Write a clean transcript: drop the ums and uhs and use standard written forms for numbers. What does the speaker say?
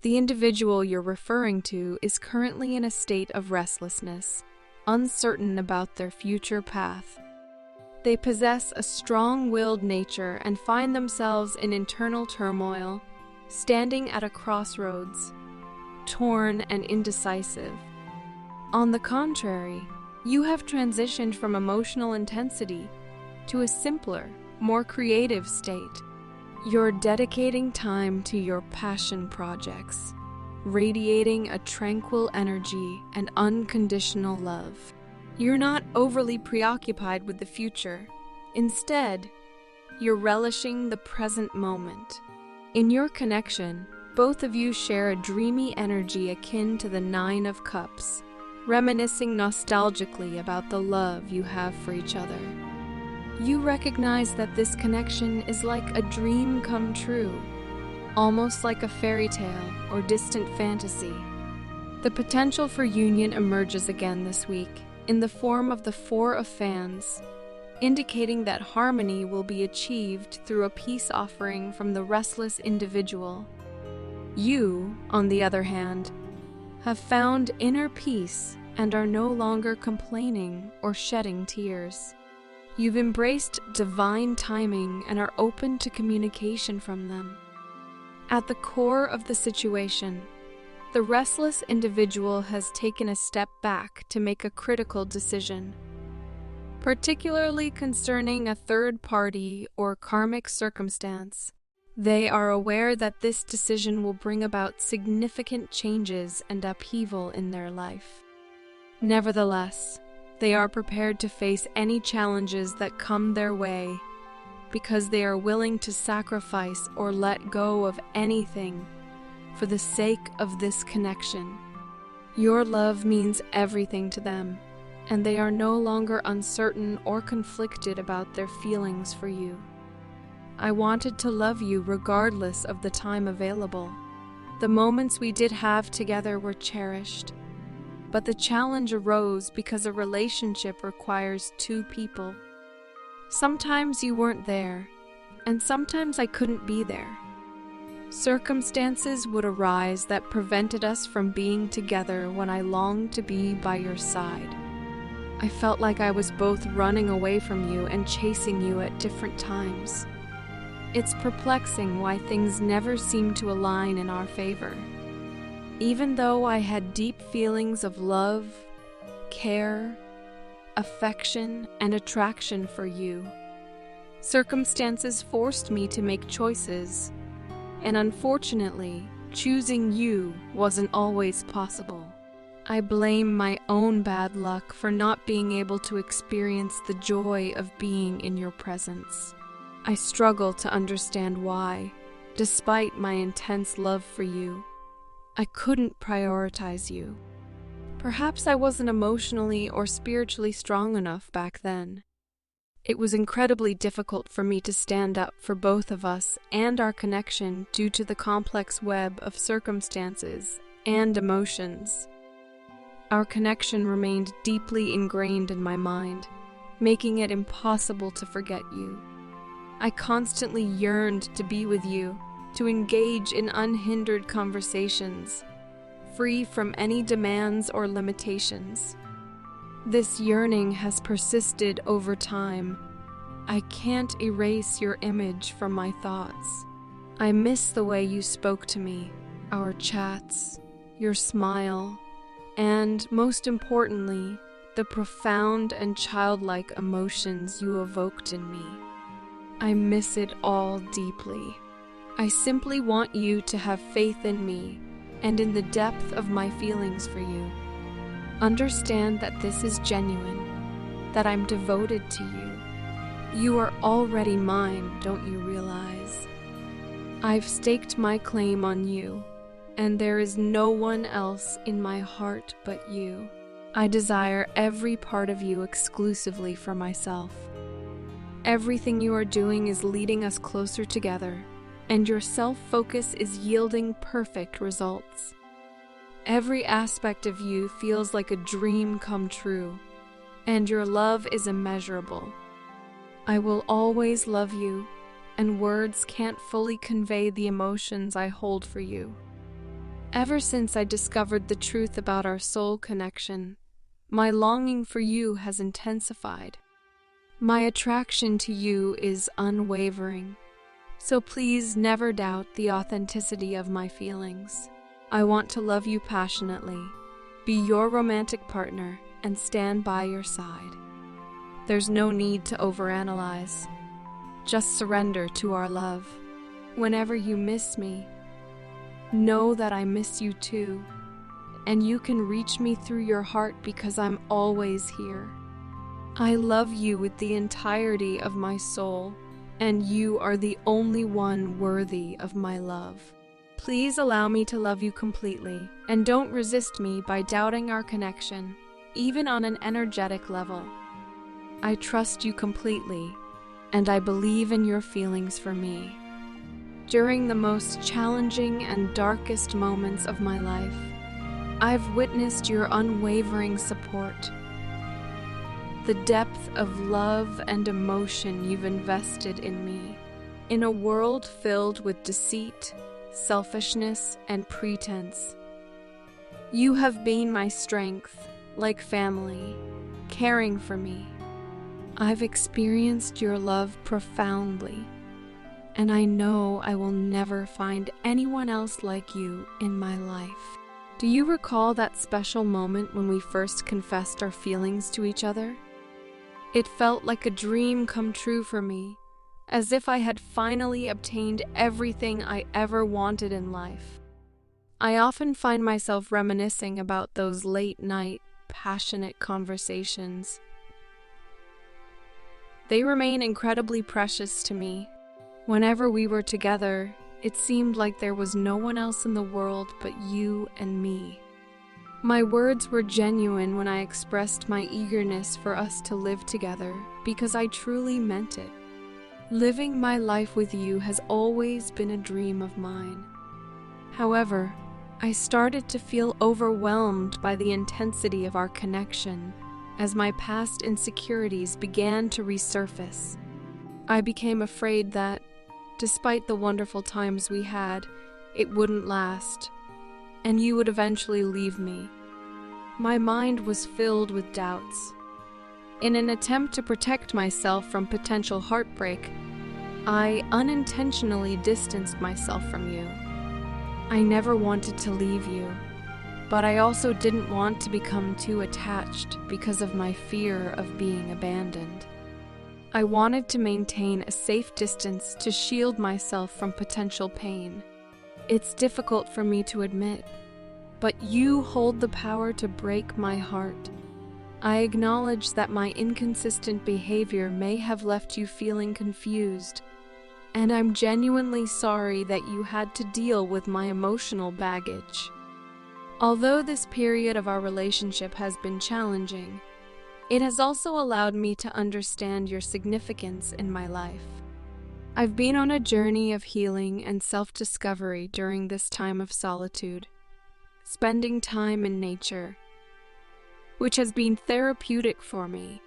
The individual you're referring to is currently in a state of restlessness, uncertain about their future path. They possess a strong-willed nature and find themselves in internal turmoil, standing at a crossroads, torn and indecisive. On the contrary, you have transitioned from emotional intensity to a simpler, more creative state. You're dedicating time to your passion projects, radiating a tranquil energy and unconditional love. You're not overly preoccupied with the future. Instead, you're relishing the present moment. In your connection, both of you share a dreamy energy akin to the Nine of Cups, reminiscing nostalgically about the love you have for each other. You recognize that this connection is like a dream come true, almost like a fairy tale or distant fantasy. The potential for union emerges again this week in the form of the Four of Fans, indicating that harmony will be achieved through a peace offering from the restless individual. You, on the other hand, have found inner peace and are no longer complaining or shedding tears. You've embraced divine timing and are open to communication from them. At the core of the situation, the restless individual has taken a step back to make a critical decision, particularly concerning a third party or karmic circumstance. They are aware that this decision will bring about significant changes and upheaval in their life. Nevertheless, they are prepared to face any challenges that come their way because they are willing to sacrifice or let go of anything for the sake of this connection. Your love means everything to them, and they are no longer uncertain or conflicted about their feelings for you. I wanted to love you regardless of the time available. The moments we did have together were cherished, but the challenge arose because a relationship requires two people. Sometimes you weren't there, and sometimes I couldn't be there. Circumstances would arise that prevented us from being together when I longed to be by your side. I felt like I was both running away from you and chasing you at different times. It's perplexing why things never seem to align in our favor. Even though I had deep feelings of love, care, affection, and attraction for you, circumstances forced me to make choices, and unfortunately, choosing you wasn't always possible. I blame my own bad luck for not being able to experience the joy of being in your presence. I struggle to understand why, despite my intense love for you, I couldn't prioritize you. Perhaps I wasn't emotionally or spiritually strong enough back then. It was incredibly difficult for me to stand up for both of us and our connection due to the complex web of circumstances and emotions. Our connection remained deeply ingrained in my mind, making it impossible to forget you. I constantly yearned to be with you, to engage in unhindered conversations, free from any demands or limitations. This yearning has persisted over time. I can't erase your image from my thoughts. I miss the way you spoke to me, our chats, your smile, and, most importantly, the profound and childlike emotions you evoked in me. I miss it all deeply. I simply want you to have faith in me and in the depth of my feelings for you. Understand that this is genuine, that I'm devoted to you. You are already mine, don't you realize? I've staked my claim on you, and there is no one else in my heart but you. I desire every part of you exclusively for myself. Everything you are doing is leading us closer together, and your self-focus is yielding perfect results. Every aspect of you feels like a dream come true, and your love is immeasurable. I will always love you, and words can't fully convey the emotions I hold for you. Ever since I discovered the truth about our soul connection, my longing for you has intensified. My attraction to you is unwavering, so please never doubt the authenticity of my feelings. I want to love you passionately, be your romantic partner, and stand by your side. There's no need to overanalyze. Just surrender to our love. Whenever you miss me, know that I miss you too, and you can reach me through your heart because I'm always here. I love you with the entirety of my soul, and you are the only one worthy of my love. Please allow me to love you completely, and don't resist me by doubting our connection, even on an energetic level. I trust you completely, and I believe in your feelings for me. During the most challenging and darkest moments of my life, I've witnessed your unwavering support. The depth of love and emotion you've invested in me. In a world filled with deceit, selfishness, and pretense, you have been my strength, like family, caring for me. I've experienced your love profoundly, and I know I will never find anyone else like you in my life. Do you recall that special moment when we first confessed our feelings to each other? It felt like a dream come true for me, as if I had finally obtained everything I ever wanted in life. I often find myself reminiscing about those late-night, passionate conversations. They remain incredibly precious to me. Whenever we were together, it seemed like there was no one else in the world but you and me. My words were genuine when I expressed my eagerness for us to live together because I truly meant it. Living my life with you has always been a dream of mine. However, I started to feel overwhelmed by the intensity of our connection as my past insecurities began to resurface. I became afraid that, despite the wonderful times we had, it wouldn't last, and you would eventually leave me. My mind was filled with doubts. In an attempt to protect myself from potential heartbreak, I unintentionally distanced myself from you. I never wanted to leave you, but I also didn't want to become too attached because of my fear of being abandoned. I wanted to maintain a safe distance to shield myself from potential pain. It's difficult for me to admit, but you hold the power to break my heart. I acknowledge that my inconsistent behavior may have left you feeling confused, and I'm genuinely sorry that you had to deal with my emotional baggage. Although this period of our relationship has been challenging, it has also allowed me to understand your significance in my life. I've been on a journey of healing and self-discovery during this time of solitude, spending time in nature, which has been therapeutic for me.